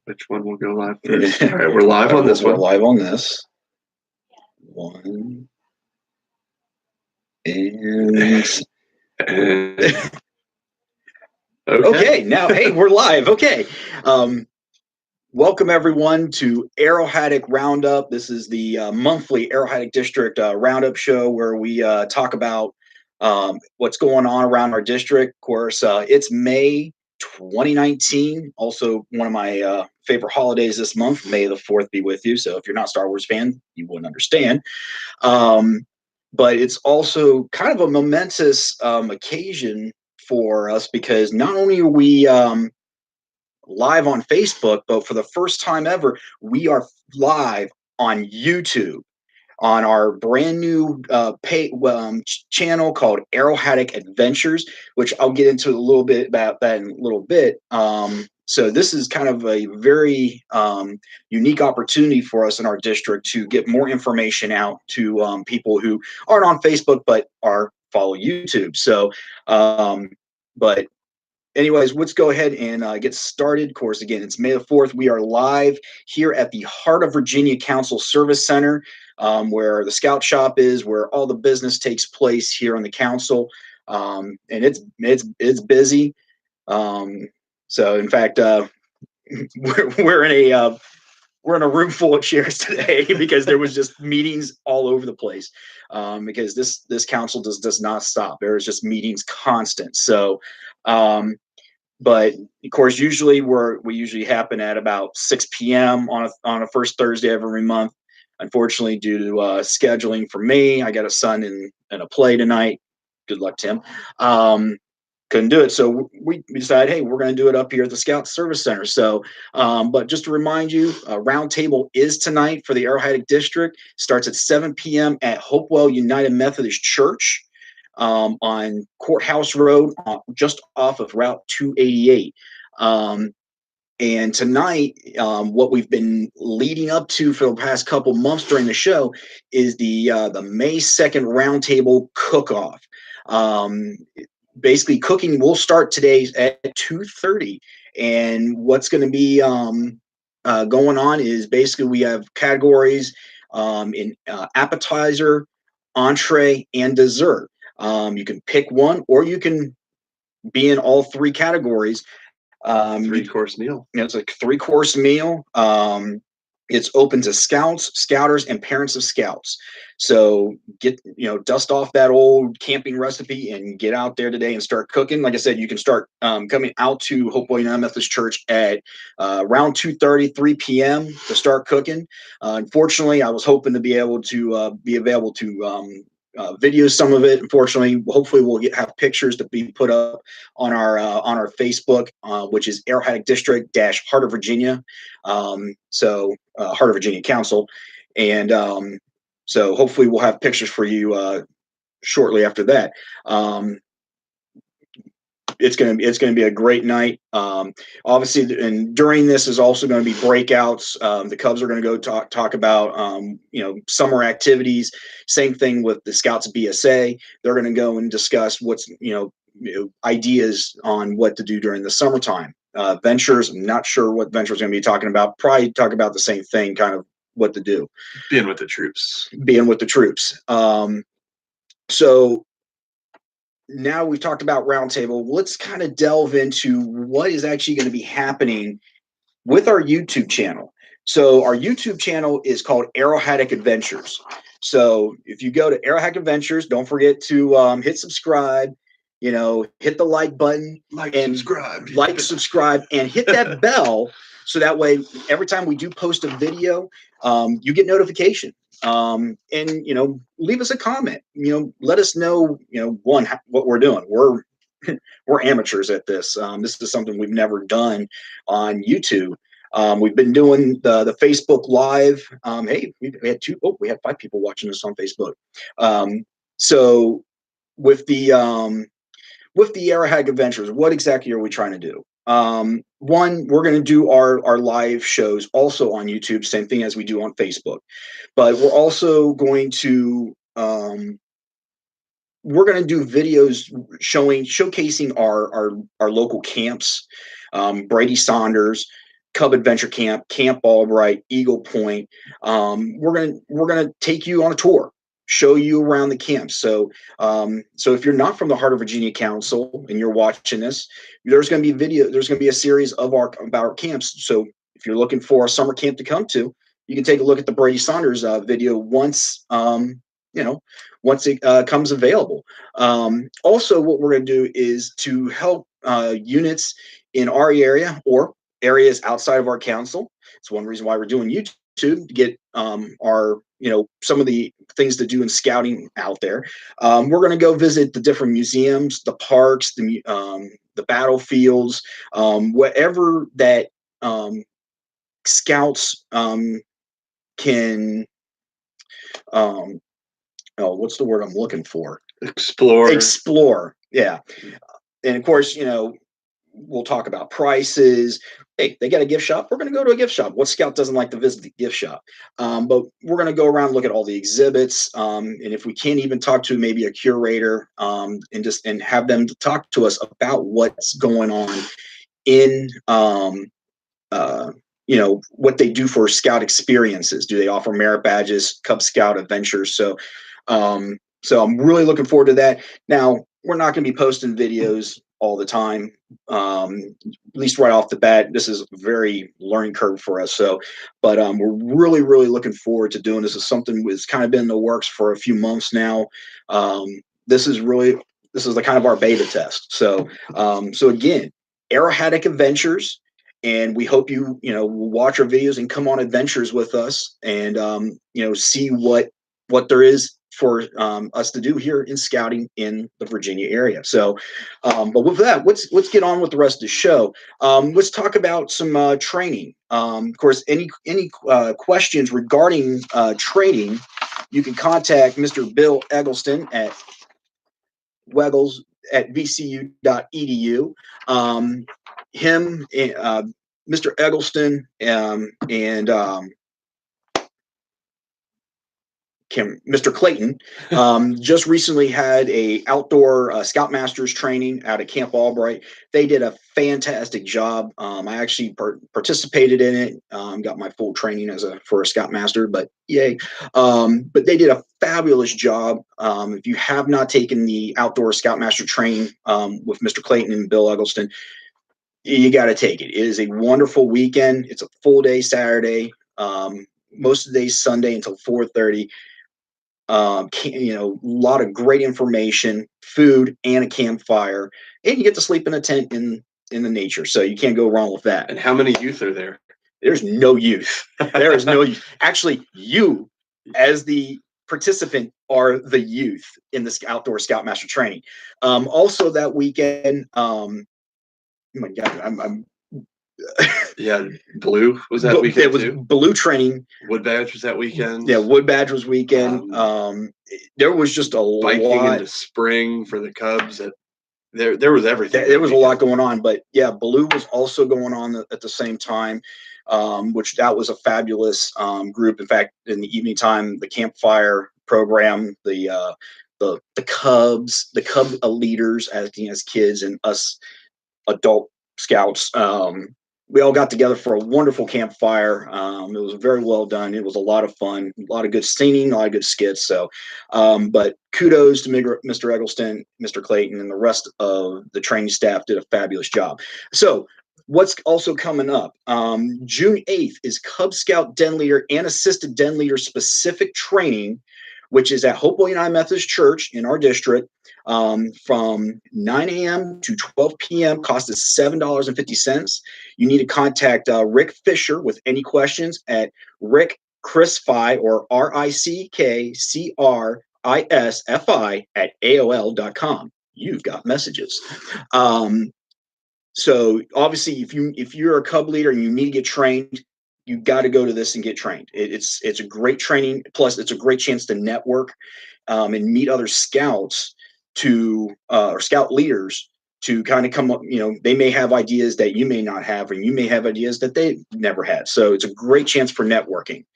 Which one will go live first? All right, we're live on this one. We're live on this one. And okay, now, hey, we're live. Okay. Welcome, everyone, to Arrohattoc Roundup. This is the monthly Arrohattoc District Roundup show where we talk about what's going on around our district. Of course, it's May 2019, also one of my favorite holidays this month. May the 4th be with you. So if you're not a Star Wars fan, you wouldn't understand. But it's also kind of a momentous occasion for us because not only are we live on Facebook, but for the first time ever, we are live on YouTube on our brand new channel called Arrohattoc Adventures, which I'll get into a little bit about that in a little bit. So this is kind of a very unique opportunity for us in our district to get more information out to people who aren't on Facebook but follow YouTube. So, but anyways, let's go ahead and get started. Of course, again, it's May the 4th. We are live here at the Heart of Virginia Council Service Center, where the Scout Shop is, where all the business takes place here on the council. And it's busy. So in fact, we're in a room full of chairs today because there was just meetings all over the place. Because this council does not stop. There is just meetings constant. So, but of course, usually we usually happen at about 6 p.m. on a first Thursday of every month. Unfortunately, due to scheduling for me, I got a son in a play tonight. Good luck, Tim. Couldn't do it, so we decided, hey, we're going to do it up here at the Scout Service Center. So, but just to remind you, roundtable is tonight for the Arrohattoc District. Starts at 7 p.m. at Hopewell United Methodist Church on Courthouse Road, just off of Route 288. And tonight, what we've been leading up to for the past couple months during the show is the May 2nd Roundtable Cook-Off. Basically, cooking will start today at 2:30, and what's going to be going on is basically we have categories in appetizer, entree, and dessert. You can pick one, or you can be in all three categories. Three-course meal. It's like a 3-course meal. It's open to scouts, scouters, and parents of scouts. So dust off that old camping recipe and get out there today and start cooking. Like I said, you can start coming out to Hopewell United Methodist Church at around 2:30, 3 p.m. to start cooking. Unfortunately, I was hoping to be able to video some of it. Unfortunately, hopefully we'll have pictures to be put up on our Facebook, which is Arrohattoc District - Heart of Virginia. Heart of Virginia Council, and so hopefully we'll have pictures for you shortly after that. It's gonna be a great night. Obviously, and during this is also going to be breakouts. The Cubs are going to go talk about summer activities. Same thing with the Scouts BSA. They're going to go and discuss what's ideas on what to do during the summertime. Ventures, I'm not sure what Ventures going to be talking about. Probably talk about the same thing, kind of what to do. Being with the troops. So now we've talked about roundtable. Let's kind of delve into what is actually going to be happening with our YouTube channel. So our YouTube channel is called Arrohattoc Adventures. So if you go to Arrohattoc Adventures, don't forget to hit subscribe. Hit the like button, subscribe, and hit that bell, so that way every time we do post a video, you get notification. And leave us a comment. Let us know. One, what we're doing. We're amateurs at this. This is something we've never done on YouTube. We've been doing the Facebook Live. Hey, we had 5 people watching us on Facebook. So with the Arrohattoc Adventures, what exactly are we trying to do? One, we're going to do our live shows also on YouTube, same thing as we do on Facebook. But we're also going to do videos showcasing our local camps, Brady Saunders, Cub Adventure Camp, Camp Albright, Eagle Point. We're gonna take you on a tour, show you around the camps. So if you're not from the Heart of Virginia Council and you're watching this, there's going to be a series of about our camps. So if you're looking for a summer camp to come to, you can take a look at the Brady Saunders video once once it comes available. Also, what we're going to do is to help units in our area or areas outside of our council. It's one reason why we're doing YouTube, to get our some of the things to do in scouting out there. We're going to go visit the different museums, the parks, the battlefields, whatever that scouts can what's the word I'm looking for? Explore. Yeah. And of course, we'll talk about prices. Hey, they got a gift shop. We're going to go to a gift shop. What scout doesn't like to visit the gift shop? But we're going to go around and look at all the exhibits. And if we can't even talk to maybe a curator and have them talk to us about what's going on in, what they do for scout experiences. Do they offer merit badges, Cub Scout adventures? So I'm really looking forward to that. Now, we're not going to be posting videos all the time. At least right off the bat, this is a very learning curve for us. But we're really, really looking forward to doing this. Is something that's kind of been in the works for a few months now. This is the kind of our beta test. So again, Arrohattoc Adventures. And we hope you watch our videos and come on adventures with us and see what there is for us to do here in scouting in the Virginia area. So, but with that, let's get on with the rest of the show. Let's talk about some training. Of course, any questions regarding training, you can contact Mr. Bill Eggleston at Weggles at vcu.edu. Mr. Eggleston and Mr. Clayton just recently had a outdoor Scoutmasters training out at Camp Albright. They did a fantastic job. I actually participated in it. Got my full training for a Scoutmaster, but yay! But they did a fabulous job. If you have not taken the outdoor Scoutmaster training with Mr. Clayton and Bill Eggleston, you got to take it. It is a wonderful weekend. It's a full day Saturday. Most of the day Sunday until 4:30. A lot of great information, food, and a campfire, and you get to sleep in a tent in the nature. So you can't go wrong with that. And how many youth are there? There's no youth. There is no youth. Actually, you, as the participant, are the youth in this outdoor Scoutmaster training. Also that weekend. Oh my God, I'm yeah, Blue was that weekend. It was too? Blue training. Wood Badge was that weekend. Yeah, Wood Badge was weekend. There was just a biking lot into spring for the Cubs. There was everything. There was a lot going on, but yeah, Blue was also going on at the same time, which that was a fabulous group. In fact, in the evening time, the campfire program, the Cub leaders as kids and us adult scouts, we all got together for a wonderful campfire. It was very well done. It was a lot of fun, a lot of good singing, a lot of good skits. So, but kudos to Mr. Eggleston, Mr. Clayton, and the rest of the training staff did a fabulous job. So what's also coming up, June 8th is Cub Scout Den Leader and Assistant Den Leader specific training, which is at Hopewell United Methodist Church in our district, from 9 a.m. to 12 p.m. Cost is $7.50. You need to contact Rick Fisher with any questions at Rick Crisfi or RickCrisfi at AOL.com. You've got messages. So obviously, if you're a Cub leader and you need to get trained, you got to go to this and get trained. It's a great training. Plus, it's a great chance to network and meet other scouts or scout leaders to kind of come up. They may have ideas that you may not have, and you may have ideas that they never had. So it's a great chance for networking.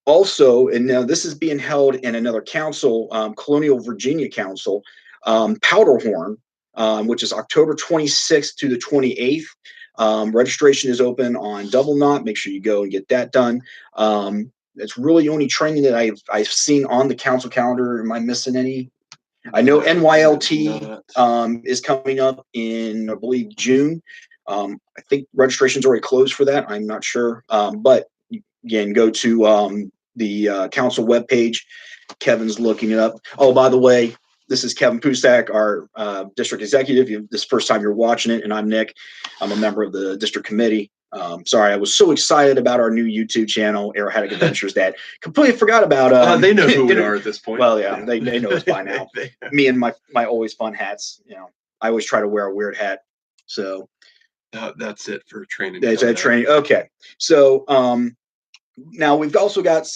Also, and now this is being held in another council, Colonial Virginia Council, Powderhorn, which is October 26th to the 28th. Registration is open on Double Knot. Make sure you go and get that done. It's really only training that I've seen on the council calendar. Am I missing any? I know NYLT is coming up in, I believe, June. I think registration's already closed for that. I'm not sure. But again, go to the council webpage. Kevin's looking it up. Oh, by the way, this is Kevin Pusak, our district executive. This is the first time you're watching it, and I'm Nick. I'm a member of the district committee. Sorry, I was so excited about our new YouTube channel, Arrohattoc Adventures, that completely forgot about. They know who we are at this point. Well, yeah. They know us by now. Me and my always fun hats. I always try to wear a weird hat. So that's it for training. That's that training. Okay, so now we've also got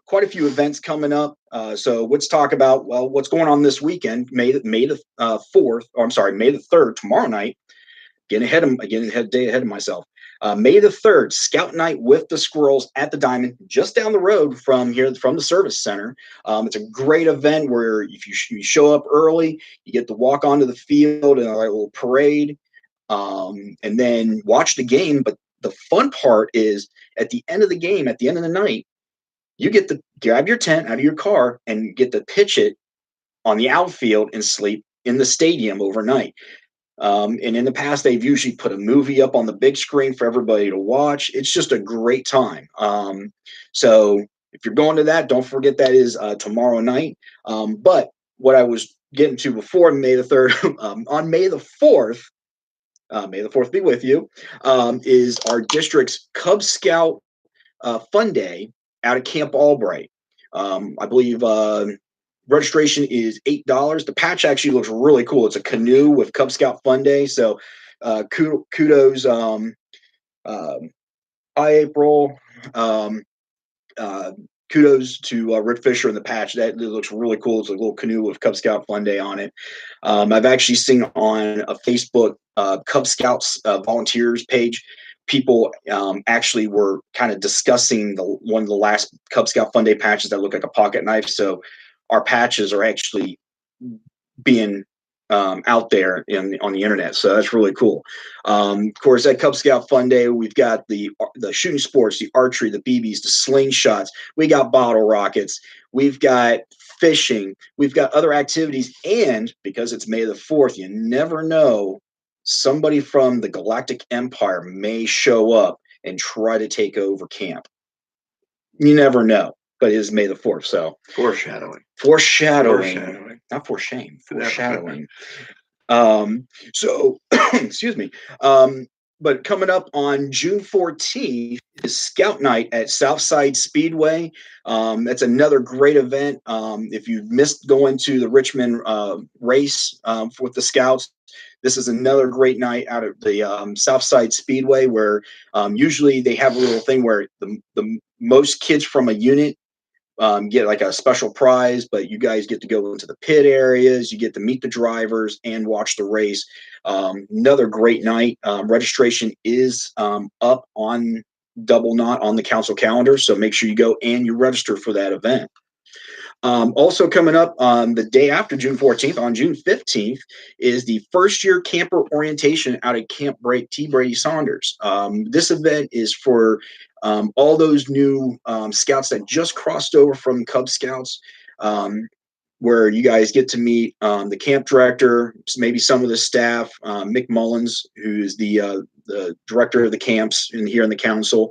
quite a few events coming up. So let's talk about what's going on this weekend, May the 4th. Or I'm sorry, May the 3rd, tomorrow night. Day ahead of myself. May the 3rd, Scout Night with the Squirrels at the Diamond, just down the road from the service center. It's a great event where if you show up early, you get to walk onto the field in a little parade, and then watch the game. But the fun part is at the end of the game, at the end of the night, you get to grab your tent out of your car and get to pitch it on the outfield and sleep in the stadium overnight. And in the past, they've usually put a movie up on the big screen for everybody to watch. It's just a great time. So if you're going to that, don't forget that is tomorrow night. But what I was getting to before May the 3rd, on May the 4th, May the 4th be with you, is our district's Cub Scout Fun Day out at Camp Albright. I believe registration is $8. The patch actually looks really cool. It's a canoe with Cub Scout Fun Day. So kudos. Hi, April. Kudos to Rick Fisher and the patch. That looks really cool. It's a little canoe with Cub Scout Fun Day on it. I've actually seen on a Facebook Cub Scouts volunteers page, people actually were kind of discussing one of the last Cub Scout Fun Day patches that look like a pocket knife. So our patches are actually being out there on the internet. So that's really cool. Of course, at Cub Scout Fun Day, we've got the shooting sports, the archery, the BBs, the slingshots. We got bottle rockets. We've got fishing. We've got other activities. And because it's May the 4th, you never know, somebody from the Galactic Empire may show up and try to take over camp. You never know. But it is May the 4th, so foreshadowing. Not for shame. Foreshadowing. So excuse me. But coming up on June 14th is Scout Night at Southside Speedway. That's another great event. If you've missed going to the Richmond race with the Scouts, this is another great night out at the Southside Speedway, where usually they have a little thing where the most kids from a unit get like a special prize, but you guys get to go into the pit areas, you get to meet the drivers and watch the race. Another great night. Registration is up on Double Knot on the council calendar, so make sure you go and you register for that event. Also coming up on the day after June 14th, on June 15th, is the first year camper orientation out at Camp T. Brady Saunders. This event is for all those new scouts that just crossed over from Cub Scouts, where you guys get to meet the camp director, maybe some of the staff, Mick Mullins, who is the director of the camps here in the council.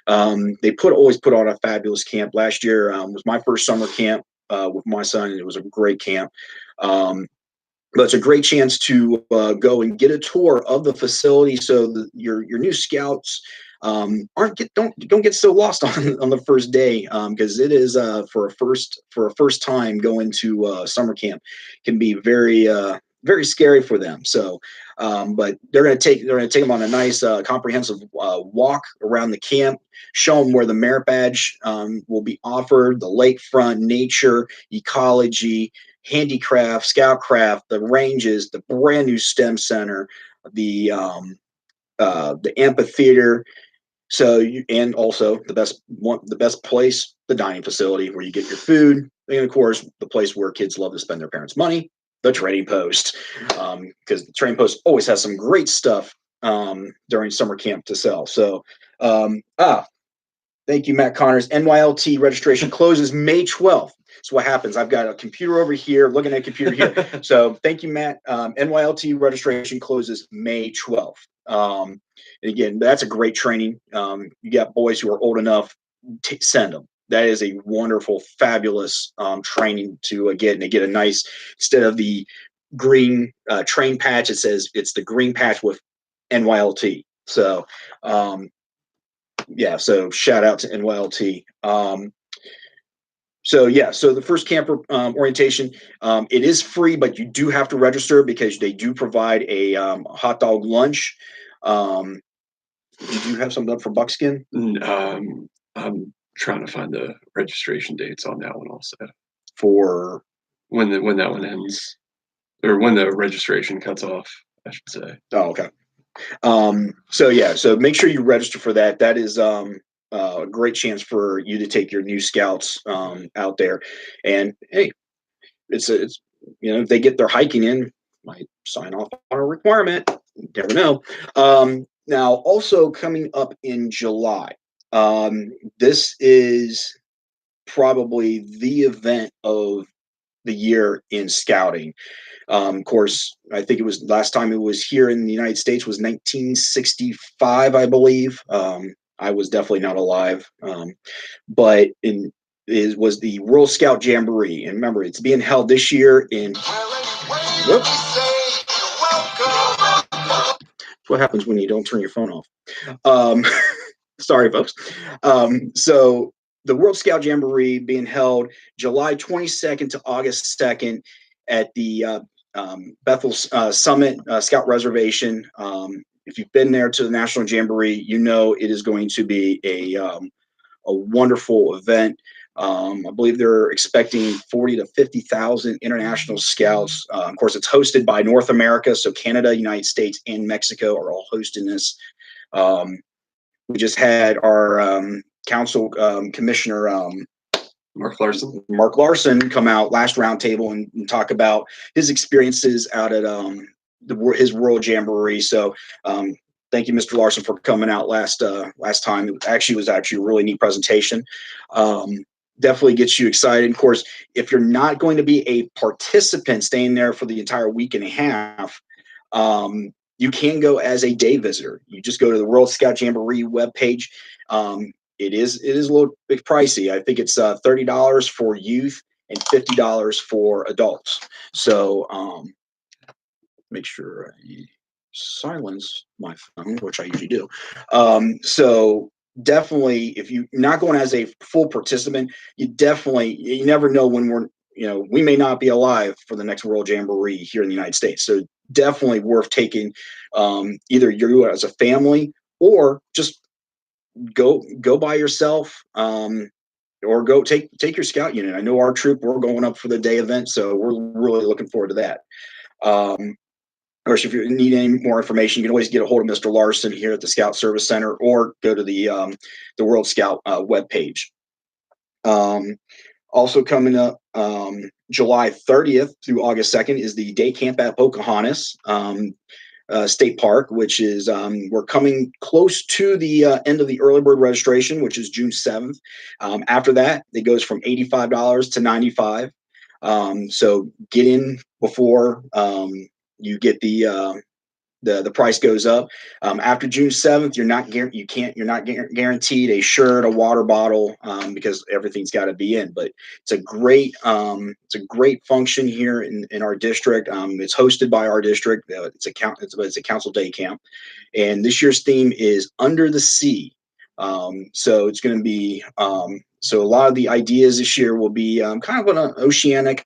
They always put on a fabulous camp. Last year was my first summer camp with my son, and it was a great camp. But it's a great chance to go and get a tour of the facility, so your new scouts don't get so lost on the first day, because it is for a first time going to summer camp can be very scary for them. So, but they're going to take them on a nice comprehensive walk around the camp, show them where the merit badge will be offered, the lakefront, nature, ecology, handicraft, scoutcraft, the ranges, the brand new STEM center, the amphitheater. So, and also the best place, the dining facility where you get your food, and of course the place where kids love to spend their parents' money, the trading post, because the trading post always has some great stuff during summer camp to sell. So, thank you, Matt Connors. NYLT registration closes May 12th. So what happens? I've got a computer over here, looking at a computer here. So thank you, Matt. NYLT registration closes May 12th. And again, that's a great training. You got boys who are old enough, send them. That is a wonderful, fabulous training to get. And they get a nice, instead of the green train patch, it says it's the green patch with NYLT. So, yeah, so shout out to NYLT. So the first camper orientation, it is free, but you do have to register because they do provide a hot dog lunch. Did you have something up for Buckskin? I'm trying to find the registration dates on that one also. For when that one ends, or when the registration cuts off, I should say. Oh, okay. So make sure you register for that. That is a great chance for you to take your new scouts out there. And hey, it's if they get their hiking in, might sign off on a requirement. You never know. Now, also coming up in July, this is probably the event of the year in scouting. Of course, I think it was last time it was here in the United States was 1965, I believe. I was definitely not alive, but it was the World Scout Jamboree, and remember, it's being held this year in. Whoops. That's what happens when you don't turn your phone off. Sorry, folks. So the World Scout Jamboree being held July 22nd to August 2nd at the Bethel Summit Scout Reservation. If you've been there to the National Jamboree, you know it is going to be a wonderful event. I believe they're expecting 40 to 50,000 international scouts. Of course, it's hosted by North America, so Canada, United States, and Mexico are all hosting this. We just had our council commissioner Mark Larson come out last roundtable and talk about his experiences out at his World Jamboree. So thank you, Mr. Larson, for coming out last time. It was actually a really neat presentation. Definitely gets you excited. Of course, if you're not going to be a participant staying there for the entire week and a half, you can go as a day visitor. You just go to the World Scout Jamboree webpage. It is a little bit pricey. I think it's $30 for youth and $50 for adults. So make sure I silence my phone, which I usually do. So definitely, if you're not going as a full participant, you never know when we may not be alive for the next World Jamboree here in the United States. So definitely worth taking either you as a family or just go by yourself, or go take your scout unit. I know our troop, we're going up for the day event, so we're really looking forward to that. Of course, if you need any more information, you can always get a hold of Mr. Larson here at the Scout Service Center, or go to the World Scout webpage. Also coming up, July 30th through August 2nd is the day camp at Pocahontas State Park, which is we're coming close to the end of the early bird registration, which is June 7th. After that, it goes from $85 to $95. So get in before you get the price goes up. After June 7th, you're not guaranteed a shirt, a water bottle, because everything's got to be in. But it's a great function here in our district. It's hosted by our district. It's a council day camp, and this year's theme is Under the Sea. So it's going to be so a lot of the ideas this year will be kind of an oceanic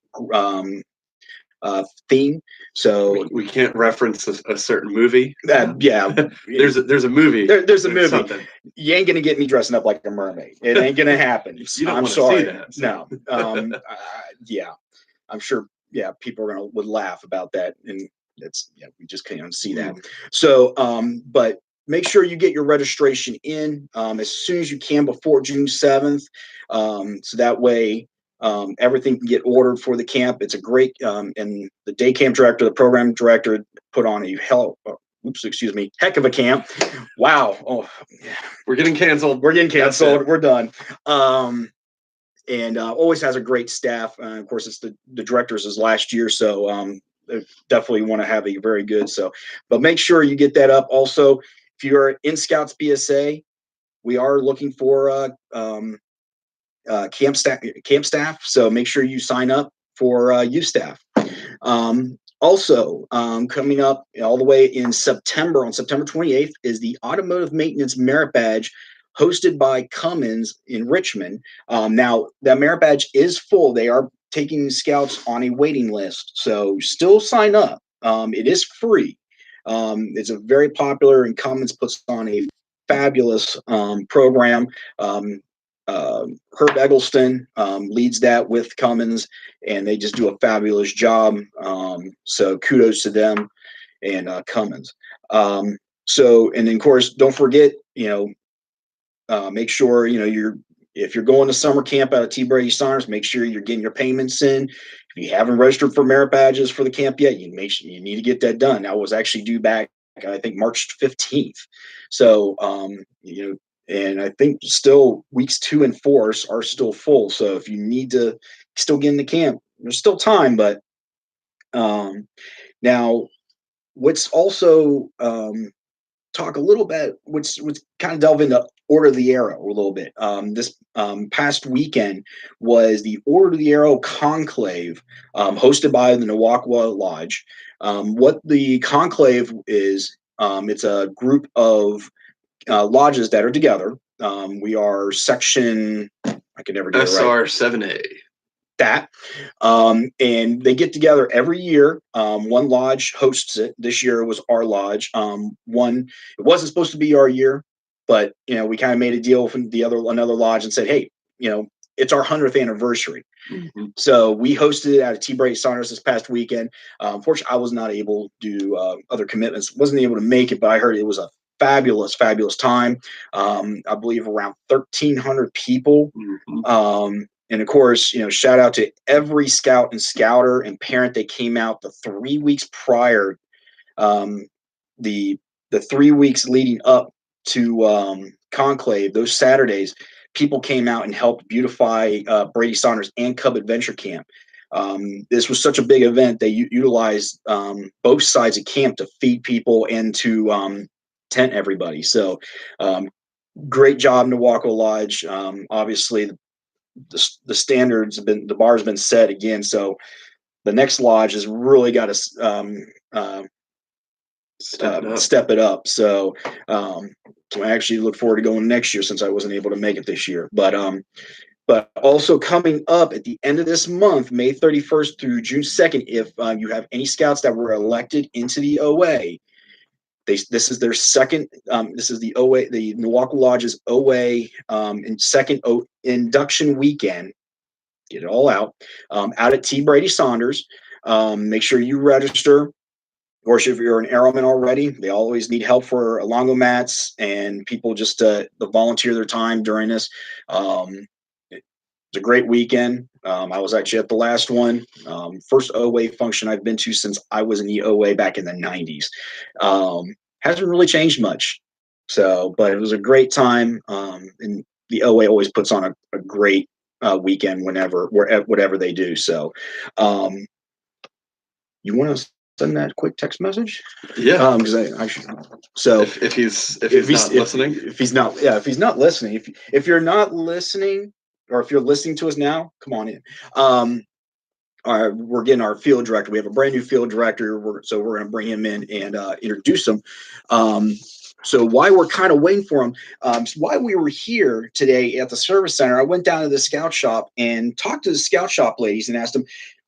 theme. So we can't reference a certain movie. Yeah, there's a movie. There's a movie. Something. You ain't gonna get me dressing up like a mermaid. It ain't gonna happen. I'm sorry. See that, so. No. Yeah, I'm sure. Yeah, people would laugh about that, and we just can't see that. So, but make sure you get your registration in as soon as you can before June 7th, so that way. Everything can get ordered for the camp. It's a great, and the day camp director, the program director, put on a excuse me, heck of a camp. Wow. Oh, we're getting canceled. We're done. And always has a great staff. Of course, it's the directors' last year, so definitely want to have a very good. So, but make sure you get that up. Also, if you're in Scouts PSA, we are looking for camp staff. So make sure you sign up for youth staff. Also, coming up all the way in September, on September 28th, is the Automotive Maintenance Merit Badge hosted by Cummins in Richmond. Now, that merit badge is full. They are taking scouts on a waiting list, so still sign up. It is free. It's a very popular, and Cummins puts on a fabulous program. Herb Eggleston leads that with Cummins, and they just do a fabulous job. So kudos to them and Cummins. So, and then of course, don't forget, make sure if you're going to summer camp out at T. Brady Saunders, make sure you're getting your payments in. If you haven't registered for merit badges for the camp yet, you need to get that done. That was actually due back, I think, March 15th. So, and I think still weeks 2 and 4 are still full. So if you need to still get into camp, there's still time. But now, what's also talk a little bit, which kind of delve into Order of the Arrow a little bit. This past weekend was the Order of the Arrow Conclave, hosted by the Nawakwa Lodge. What the Conclave is, it's a group of lodges that are together. We are section, I can never get it right. SR7A. That. And they get together every year. One lodge hosts it. This year it was our lodge. It wasn't supposed to be our year, but we kind of made a deal with another lodge and said, hey, it's our 100th anniversary. Mm-hmm. So we hosted it at T. Brady Saunders this past weekend. Unfortunately, I was not able to do other commitments. Wasn't able to make it, but I heard it was a fabulous time. I believe around 1,300 people. Mm-hmm. And of course, shout out to every scout and scouter and parent that came out the 3 weeks prior, the 3 weeks leading up to Conclave. Those Saturdays, people came out and helped beautify Brady Saunders and Cub Adventure Camp. This was such a big event. They utilized both sides of camp to feed people and to tent everybody. So great job, Nawakwa Lodge. Obviously, the standards have been, the bar's been set again. So the next lodge has really got to step it up. So I actually look forward to going next year since I wasn't able to make it this year. But also coming up at the end of this month, May 31st through June 2nd, if you have any scouts that were elected into the OA, this is their second. This is the OA, the Nawakwa Lodge's OA and second induction weekend. Get it all out at T. Brady Saunders. Make sure you register. Of course, if you're an airman already, they always need help for alongo mats and people just to volunteer their time during this. It's a great weekend. I was actually at the last one. First OA function I've been to since I was in the OA back in the 90s. Hasn't really changed much. So, but it was a great time. And the OA always puts on a great weekend whatever they do. So, you want to send that quick text message? Yeah. Because I should. So if he's not listening, if he's not listening, if you're not listening, or if you're listening to us now, come on in. We're getting our field director. We have a brand new field director, so we're going to bring him in and introduce him. So while we're kind of waiting for him, while we were here today at the service center, I went down to the scout shop and talked to the scout shop ladies and asked them,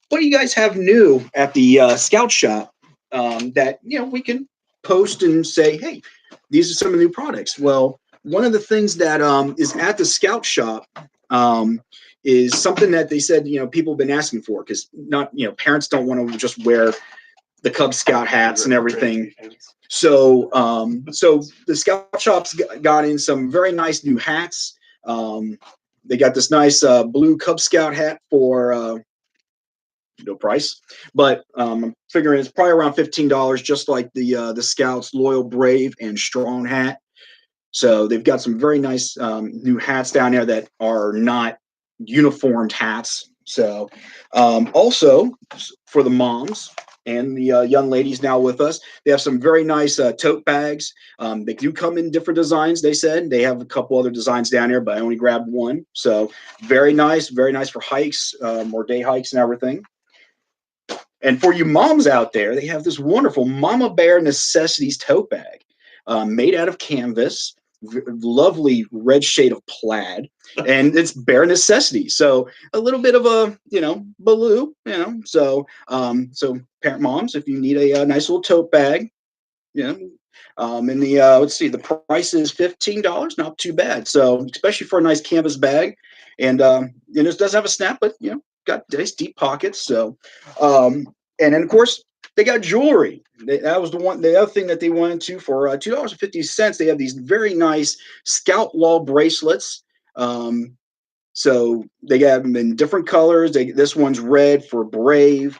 what do you guys have new at the scout shop that we can post and say, hey, these are some of the new products? Well, one of the things that is at the scout shop is something that they said people have been asking for, because parents don't want to just wear the Cub Scout hats and everything. So so the scout shop's got in some very nice new hats. They got this nice blue Cub Scout hat for no price, but I'm figuring it's probably around $15, just like the Scouts Loyal, Brave, and Strong hat. So they've got some very nice new hats down there that are not uniformed hats. So also for the moms and the young ladies now with us, they have some very nice tote bags. They do come in different designs. They said they have a couple other designs down there, but I only grabbed one. So very nice for hikes or day hikes and everything. And for you moms out there, they have this wonderful Mama Bear Necessities tote bag made out of canvas, lovely red shade of plaid, and it's bare necessity. So a little bit of a, baloo, so parent moms, if you need a nice little tote bag, and let's see, the price is $15, not too bad. So especially for a nice canvas bag, and it does have a snap, but got nice deep pockets. So, and then of course they got jewelry. That was the other thing that they wanted to for $2.50. They have these very nice Scout Law bracelets. So they got them in different colors. This one's red for brave,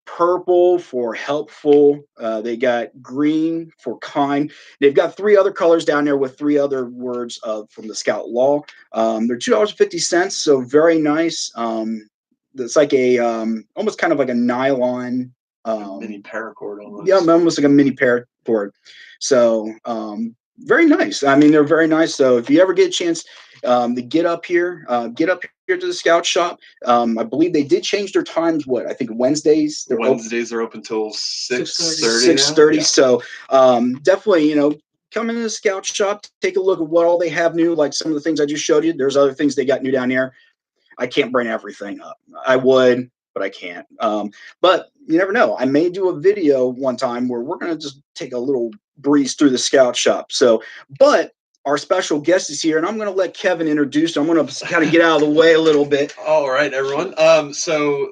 purple for helpful. They got green for kind. They've got three other colors down there with three other words from the Scout Law. They're $2.50, so very nice. It's like a almost kind of like a nylon mini paracord almost. Yeah, almost like a mini paracord. So very nice. I mean, they're very nice. So if you ever get a chance to get up here to the Scout Shop. I believe they did change their times. I think Wednesdays. Wednesdays are open till 6:30. 6:30. Yeah. So definitely, come into the Scout Shop, take a look at what all they have new. Like some of the things I just showed you. There's other things they got new down here. I can't bring everything up. I would, but I can't. But you never know. I may do a video one time where we're going to just take a little breeze through the Scout Shop. So, but our special guest is here, and I'm going to let Kevin introduce him. I'm going to kind of get out of the way a little bit. All right, everyone. So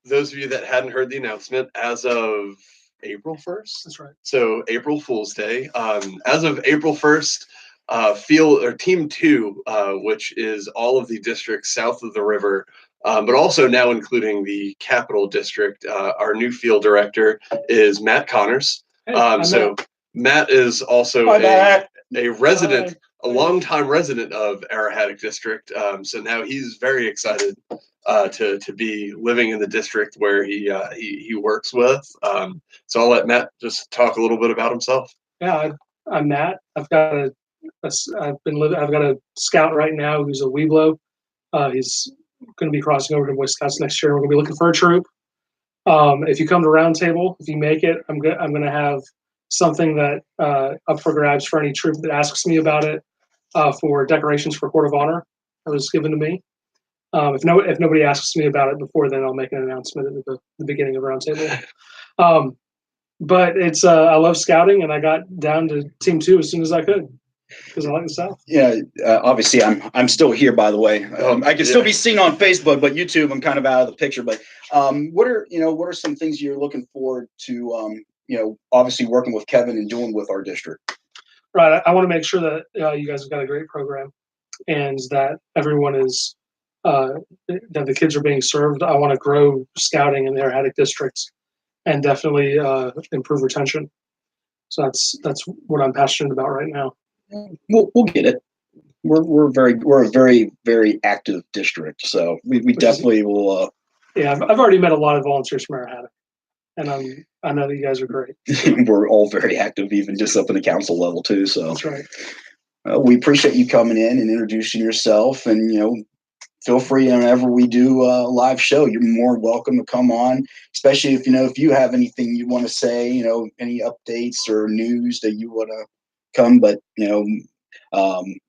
those of you that hadn't heard the announcement, as of April 1st. That's right. So April Fool's Day. As of April 1st, Team 2, which is all of the districts south of the river, but also now including the Capital District. Our new field director is Matt Connors. Hey, so Matt is also a resident, a longtime resident of Arrohattoc District. So now he's very excited to be living in the district where he works with. So I'll let Matt just talk a little bit about himself. Yeah, I'm Matt. I've got a scout right now who's a Weeblo. He's going to be crossing over to Boy Scouts next year. We're going to be looking for a troop. If you come to Roundtable, if you make it, I'm going to have something that up for grabs for any troop that asks me about it for decorations for Court of Honor that was given to me. If nobody asks me about it before then, I'll make an announcement at the beginning of Roundtable. But it's I love scouting, and I got down to Team 2 as soon as I could because I like the South. Yeah, obviously I'm still here, by the way. I can still be seen on Facebook, but YouTube I'm kind of out of the picture. But what are some things you're looking forward to? Obviously working with Kevin and doing with our district. Right. I want to make sure that you guys have got a great program, and that everyone is that the kids are being served. I want to grow scouting in the Arrohattoc districts, and definitely improve retention. So that's what I'm passionate about right now. We'll get it. We're a very, very active district, so we definitely will. Yeah, I've already met a lot of volunteers from Arrohattoc, and I know that you guys are great. We're all very active, even just up in the council level too. So that's right. We appreciate you coming in and introducing yourself, and feel free whenever we do a live show, you're more welcome to come on, especially if you have anything you want to say, any updates or news that you want to come. But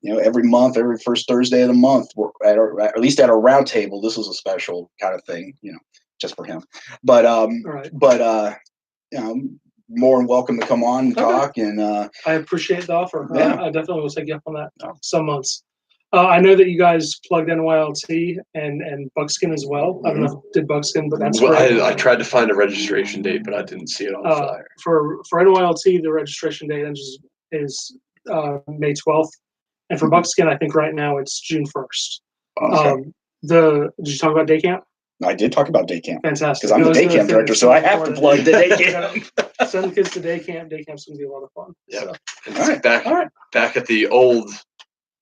every month, every first Thursday of the month, we're at least at our round table. This was a special kind of thing, just for him. But more than welcome to come on and talk. And I appreciate the offer. Yeah. I definitely will take you up on that. Some months. I know that you guys plugged NYLT and Buckskin as well. I don't know if you did Buckskin, but that's great. I tried to find a registration date, but I didn't see it on the flyer. For NYLT, the registration date is May 12th, and for Buckskin, I think right now it's June 1st. Okay. Did you talk about day camp? I did talk about day camp. Fantastic. Because I'm the day camp director, so I have to plug the day camp. Send the kids to day camp. Day camp's going to be a lot of fun. Yeah. So. All right. Back at the old.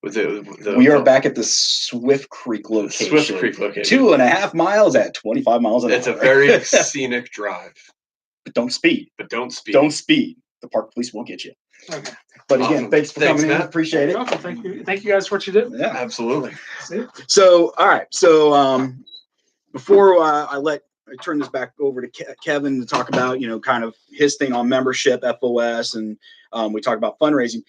We are back at the Swift Creek location. 2.5 miles at 25 miles an hour. It's a very scenic drive. But don't speed. Don't speed. The park police will get you. Okay. But again, thanks for coming in. Appreciate it. Thank you. Thank you guys for what you did. Yeah, absolutely. So, all right. So, before I turn this back over to Kevin to talk about, kind of his thing on membership, FOS, and we talk about fundraising.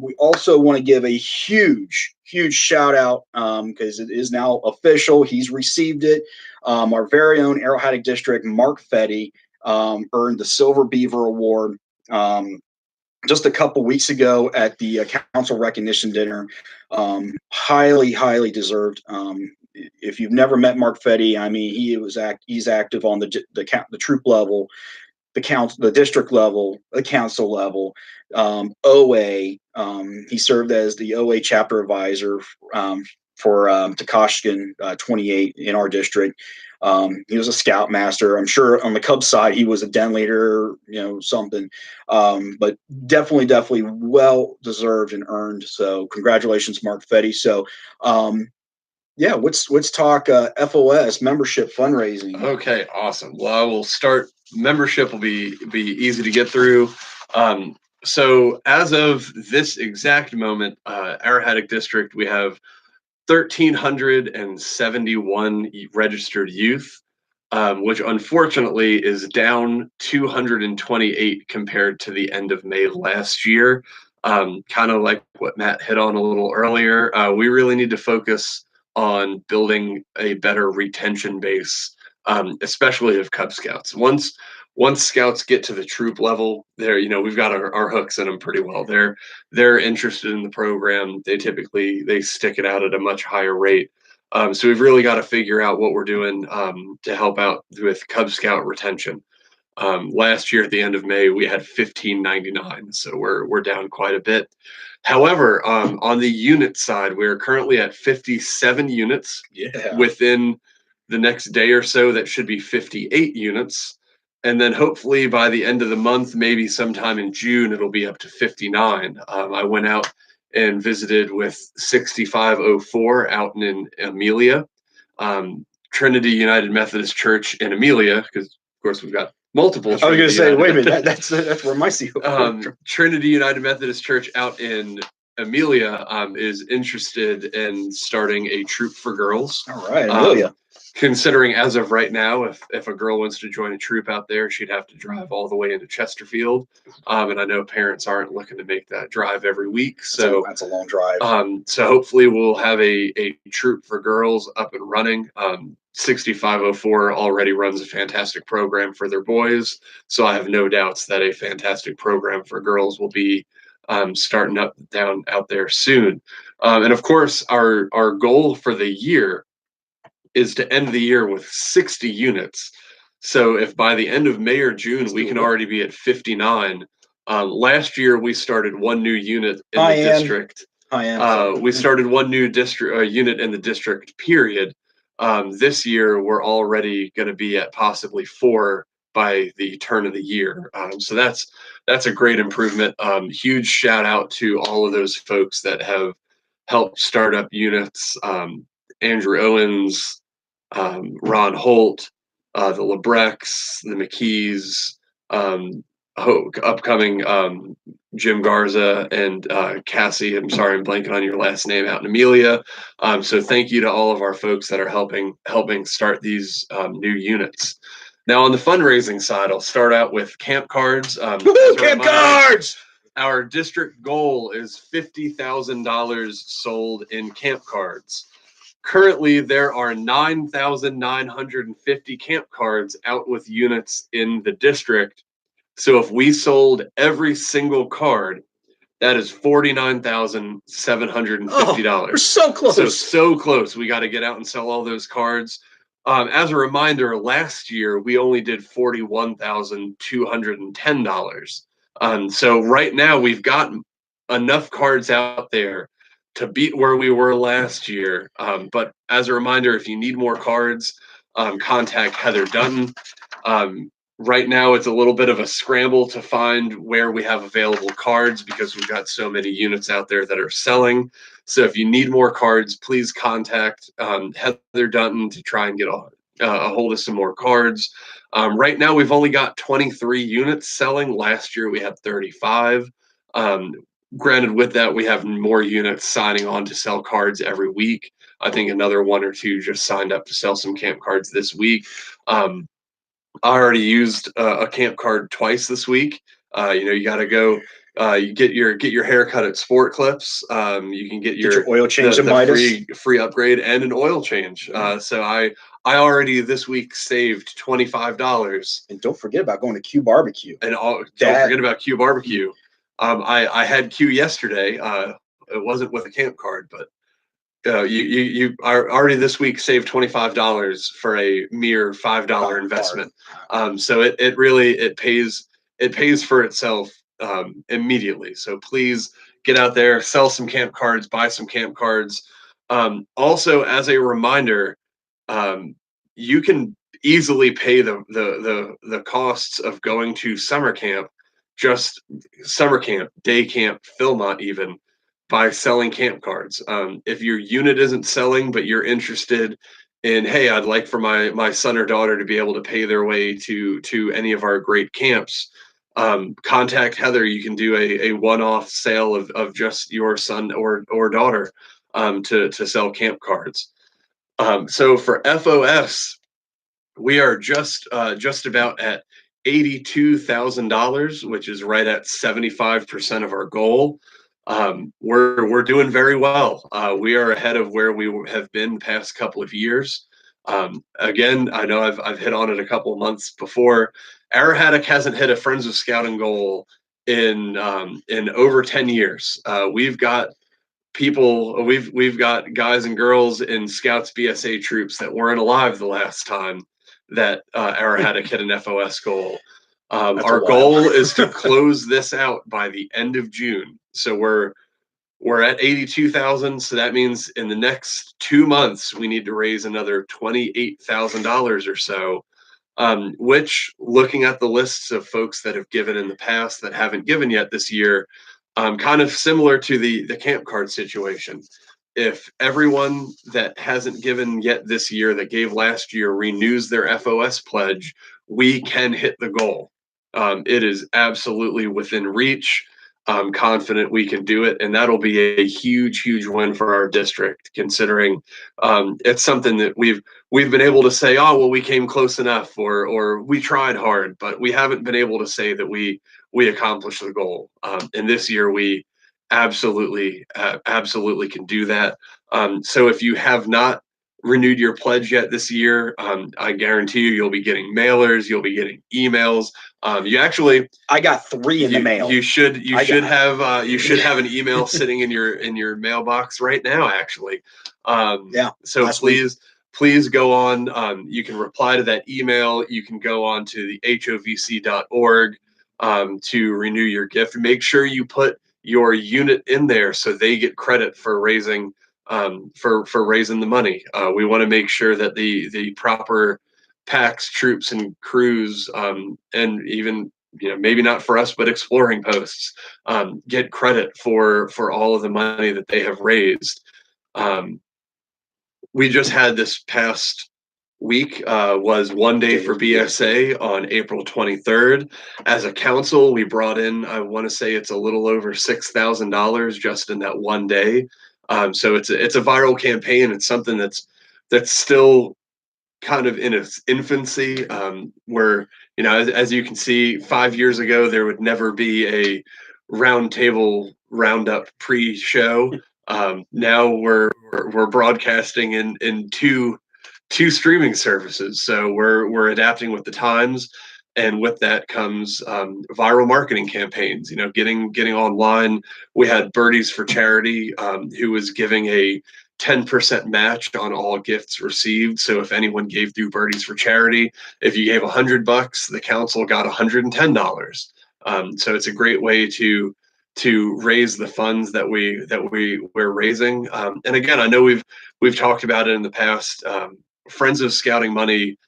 We also want to give a huge shout out because it is now official. He's received it. Our very own Arrohattoc District, Mark Fetty, earned the Silver Beaver Award just a couple weeks ago at the council recognition dinner. Highly deserved. If you've never met Mark Fetty, I mean, he's active on the troop level, the district level, the council level, OA. He served as the OA chapter advisor for Takashkin 28 in our district. He was a scoutmaster. I'm sure on the Cubs side he was a den leader, something. But definitely well deserved and earned. So congratulations, Mark Fetty. So yeah, let's talk FOS membership fundraising. Okay, awesome. Well, I will start. Membership will be easy to get through. So as of this exact moment, Arrohattoc District, we have 1,371 registered youth, which unfortunately is down 228 compared to the end of May last year. Kind of like what Matt hit on a little earlier, we really need to focus on building a better retention base, especially of Cub Scouts. Once Scouts get to the troop level, we've got our hooks in them pretty well. They're interested in the program. They stick it out at a much higher rate. So we've really got to figure out what we're doing to help out with Cub Scout retention. Last year at the end of May, we had 1,599, so we're down quite a bit. However, on the unit side, we're currently at 57 units. Yeah. Within the next day or so, that should be 58 units. And then hopefully by the end of the month, maybe sometime in June, it'll be up to 59. I went out and visited with 6504 out in Amelia, Trinity United Methodist Church in Amelia, because of course we've got multiple. I was going to say, wait a minute, that's where my seal. Trinity United Methodist Church out in Amelia is interested in starting a troop for girls. All right, Amelia. Considering as of right now, if a girl wants to join a troop out there, she'd have to drive all the way into Chesterfield. And I know parents aren't looking to make that drive every week. So that's a long drive. So hopefully we'll have a troop for girls up and running. 6504 already runs a fantastic program for their boys. So I have no doubts that a fantastic program for girls will be starting up out there soon. And of course, our goal for the year is to end the year with 60 units. So if by the end of May or June, we can already be at 59. Last year, we started one new unit in the district. We started one new unit in the district, period. This year, we're already going to be at possibly 4 by the turn of the year. So that's a great improvement. Huge shout out to all of those folks that have helped start up units. Andrew Owens, Ron Holt, the Lebrecks, the McKees, upcoming Jim Garza and Cassie. I'm sorry, I'm blanking on your last name out in Amelia. So thank you to all of our folks that are helping start these new units. Now on the fundraising side, I'll start out with camp cards. Camp cards! Our district goal is $50,000 sold in camp cards. Currently, there are 9,950 camp cards out with units in the district. So if we sold every single card, that is $49,750. We're so close. So close. We got to get out and sell all those cards. As a reminder, last year we only did $41,210. So right now we've got enough cards out there to beat where we were last year. But as a reminder, if you need more cards, contact Heather Dutton. Right now, it's a little bit of a scramble to find where we have available cards because we've got so many units out there that are selling. So if you need more cards, please contact Heather Dutton to try and get a hold of some more cards. Right now, we've only got 23 units selling. Last year, we had 35. Granted, with that, we have more units signing on to sell cards every week. I think another 1 or 2 just signed up to sell some camp cards this week. I already used a camp card twice this week. You got to go. You get your haircut at Sport Clips. You can get your oil change the free upgrade and an oil change. So I already this week saved $25. And don't forget about going to Q Barbecue. And don't forget about Q Barbecue. I had Q yesterday. It wasn't with a camp card, but you are already this week saved $25 for a mere $5 investment. So it really pays for itself immediately. So please get out there, sell some camp cards, buy some camp cards. Also, as a reminder, you can easily pay the costs of going to summer camp, just summer camp, day camp, Philmont even, by selling camp cards. If your unit isn't selling, but you're interested in, hey, I'd like for my son or daughter to be able to pay their way to any of our great camps, contact Heather. You can do a one-off sale of just your son or daughter to sell camp cards. So for FOS, we are just about at $82,000, which is right at 75% of our goal. We're doing very well. We are ahead of where we have been the past couple of years. Again, I know I've hit on it a couple of months before. Arrohattoc hasn't hit a Friends of Scouting goal in over 10 years. We've got guys and girls in Scouts BSA troops that weren't alive the last time that Arrohattoc hit an FOS goal. Our goal is to close this out by the end of June. So we're at 82,000. So that means in the next 2 months we need to raise another $28,000 or so. Which, looking at the lists of folks that have given in the past that haven't given yet this year, kind of similar to the camp card situation. If everyone that hasn't given yet this year that gave last year renews their FOS pledge, we can hit the goal. It is absolutely within reach. I'm confident we can do it, and that'll be a huge win for our district, considering it's something that we've been able to say, oh well, we came close enough, or we tried hard, but we haven't been able to say that we accomplished the goal. And this year we absolutely can do that. So if you have not renewed your pledge yet this year, I guarantee you'll be getting mailers, you'll be getting emails. I got 3 in the mail. You should have an email sitting in your mailbox right now, actually. So please go on. You can reply to that email. You can go on to the hovc.org to renew your gift. Make sure you put your unit in there so they get credit for raising raising the money. We want to make sure that the proper packs, troops, and crews, and even maybe not for us, but exploring posts, get credit for all of the money that they have raised. We just had this past week was One Day for BSA on April 23rd. As a council, we brought in, I want to say it's a little over $6,000 just in that one day. So it's a viral campaign. It's something that's still kind of in its infancy, where as you can see, 5 years ago there would never be a roundtable roundup pre-show. Now we're broadcasting in two streaming services, so we're adapting with the times, and with that comes viral marketing campaigns. Getting online. We had Birdies for Charity, who was giving a 10% match on all gifts received. So if anyone gave through Birdies for Charity, if you gave $100, the council got $110. So it's a great way to raise the funds that we're raising. And again, I know we've talked about it in the past. Friends of Scouting money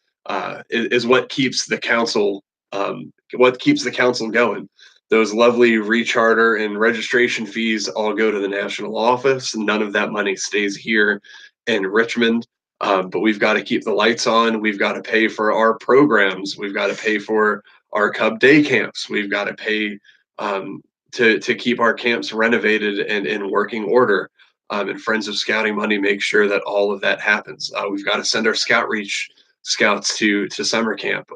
is what keeps the council going. Those lovely recharter and registration fees all go to the national office. None of that money stays here in Richmond. But we've got to keep the lights on. We've got to pay for our programs. We've got to pay for our Cub Day camps. We've got to pay to keep our camps renovated and in working order. And Friends of Scouting money makes sure that all of that happens. We've got to send our Scout Reach scouts to summer camp.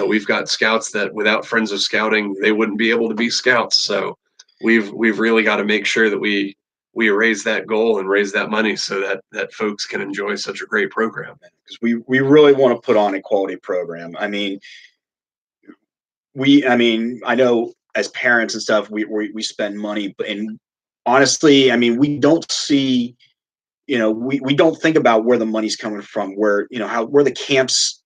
We've got scouts that without Friends of Scouting, they wouldn't be able to be scouts. So we've really got to make sure that we raise that goal and raise that money so that folks can enjoy such a great program. Because we really want to put on a quality program. I mean, I know as parents and stuff, we spend money, and honestly, I mean, we don't see, we don't think about where the money's coming from, where the camps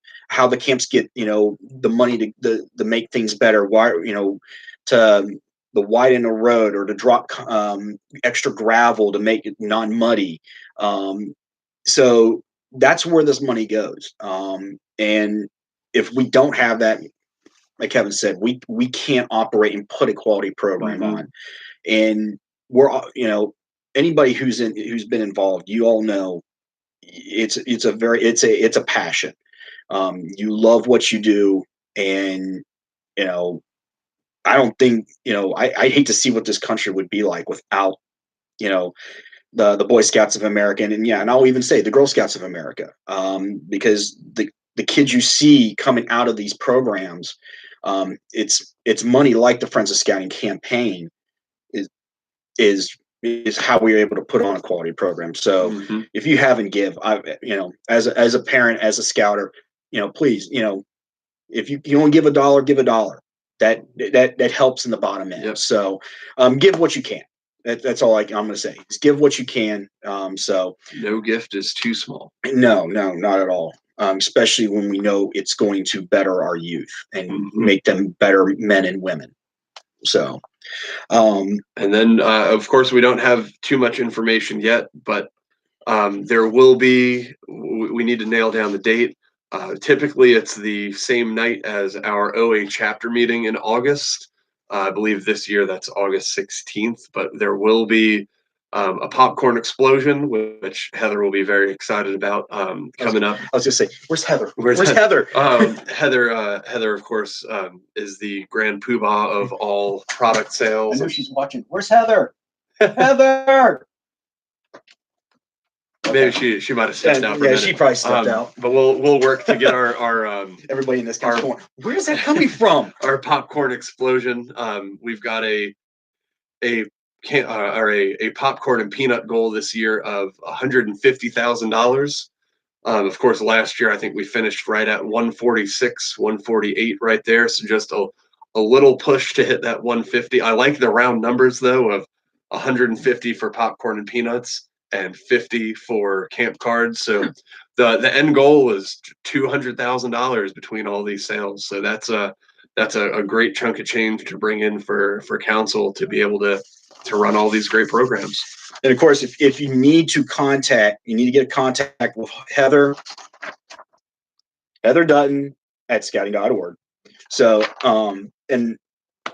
get the money to make things better. Why to the widen a road or to drop extra gravel to make it non-muddy. So that's where this money goes. And if we don't have that, like Kevin said, we can't operate and put a quality program on. And we're anybody who's been involved, you all know it's a passion. You love what you do, and I don't think I hate to see what this country would be like without the Boy Scouts of America, and I'll even say the Girl Scouts of America, because the kids you see coming out of these programs, it's money like the Friends of Scouting campaign is how we are able to put on a quality program. So if you haven't give, as a parent, as a scouter, please, if you want to give $1, give $1. That helps in the bottom end. Yep. So give what you can. That's all I'm going to say. Just give what you can. So no gift is too small. No, not at all. Especially when we know it's going to better our youth and make them better men and women. So, and then of course we don't have too much information yet, but there will be. We need to nail down the date. Typically, it's the same night as our OA chapter meeting in August. I believe this year that's August 16th, but there will be a popcorn explosion, which Heather will be very excited about coming up. I was just say, where's Heather? Where's Heather? Heather, of course, is the grand poobah of all product sales. I know she's watching. Where's Heather? Heather! Maybe she might have stepped out for a minute. She probably stepped out. But we'll work to get our everybody in this country. Where's that coming from? Our popcorn explosion. We've got a popcorn and peanut goal this year of $150,000. Of course, last year I think we finished right at 146, 148 right there. So just a little push to hit that 150. I like the round numbers though of 150 for popcorn and peanuts and 50 for camp cards. So the end goal is $200,000 between all these sales. So that's a great chunk of change to bring in for council to be able to run all these great programs. And of course, if you need to get a contact with Heather Dutton at scouting.org. So, and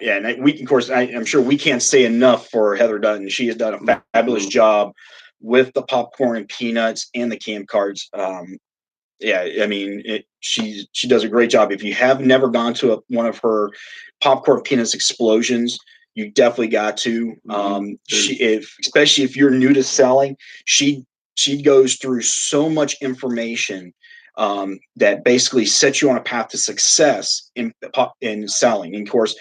we, of course, I'm sure we can't say enough for Heather Dutton. She has done a fabulous job with the popcorn and peanuts and the camp cards. I mean, she does a great job. If you have never gone to one of her popcorn peanuts explosions, you definitely got to. Especially if you're new to selling, she goes through so much information that basically sets you on a path to success in selling. And of course,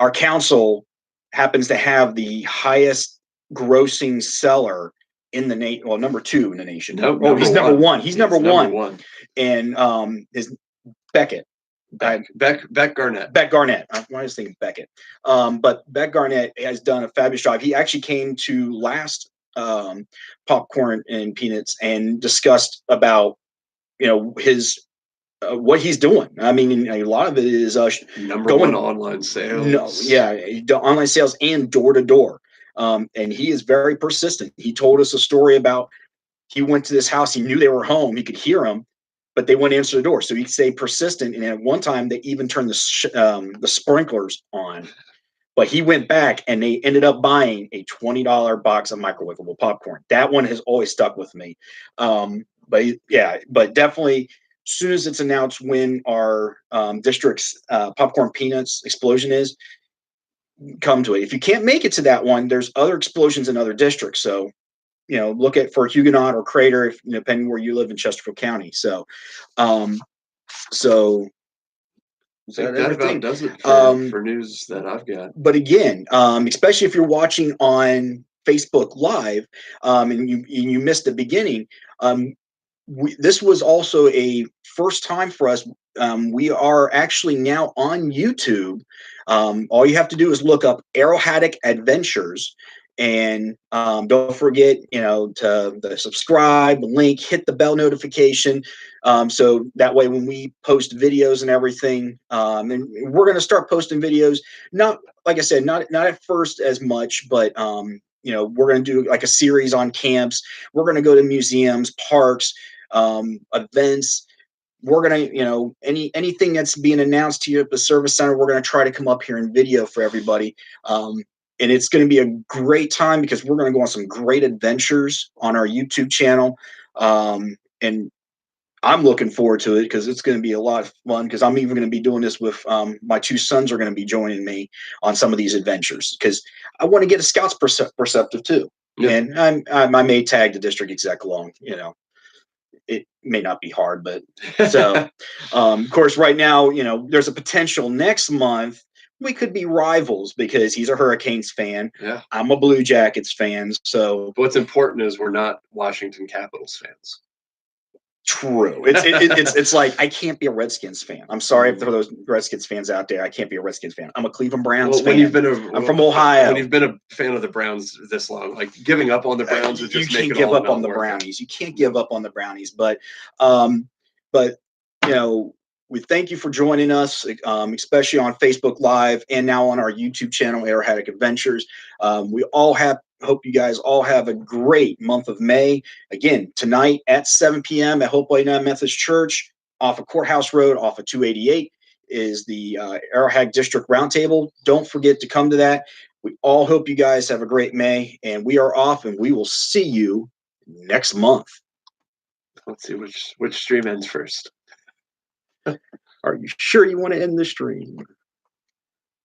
our council happens to have the highest grossing seller in the nation. Well, number 2 in the nation. He's number one. He's number one. And is Beckett. Beck Garnett. Beck Garnett. I was thinking Beckett. But Beck Garnett has done a fabulous job. He actually came to last popcorn and peanuts and discussed about his what he's doing. I mean, a lot of it is number one online sales. Online sales and door to door. And he is very persistent. He told us a story about he went to this house. He knew they were home. He could hear them, but they wouldn't answer the door. So he stayed persistent. And at one time, they even turned the sprinklers on. But he went back and they ended up buying a $20 box of microwavable popcorn. That one has always stuck with me. But definitely, as soon as it's announced when our district's popcorn peanuts explosion is, come to it. If you can't make it to that one, there's other explosions in other districts. So, look at for Huguenot or Crater, if, depending where you live in Chesterfield County. So, that about does it for news that I've got. But again, especially if you're watching on Facebook Live, and you missed the beginning, this was also a first time for us. We are actually now on YouTube. All you have to do is look up Arrohattoc Adventures. And don't forget, to the subscribe link, hit the bell notification. So that way, when we post videos and everything, and we're going to start posting videos, not, like I said, not at first as much, but, we're going to do like a series on camps. We're going to go to museums, parks, events. We're going to, anything that's being announced to you at the service center, we're going to try to come up here in video for everybody. And it's going to be a great time because we're going to go on some great adventures on our YouTube channel. And I'm looking forward to it because it's going to be a lot of fun, because I'm even going to be doing this with my two sons are going to be joining me on some of these adventures, because I want to get a Scouts perspective too. Yeah. And I may tag the district exec along, it may not be hard, but so, of course, right now, there's a potential next month we could be rivals because he's a Hurricanes fan. Yeah. I'm a Blue Jackets fan. So what's important is we're not Washington Capitals fans. True. It's like, I can't be a Redskins fan. I'm sorry for those Redskins fans out there. I can't be a Redskins fan. I'm a Cleveland Browns fan. I'm from Ohio. When you've been a fan of the Browns this long, like giving up on the Browns would just make it all. You can't give up on the Brownies. You can't give up on the Brownies. But we thank you for joining us, especially on Facebook Live and now on our YouTube channel, Arrohattoc Adventures. Hope you guys all have a great month of May. Again, tonight at 7 p.m. at Hope United Methodist Church off of Courthouse Road, off of 288, is the Arrohattoc District Roundtable. Don't forget to come to that. We all hope you guys have a great May, and we are off, and we will see you next month. Let's see which stream ends first. Are you sure you want to end the stream?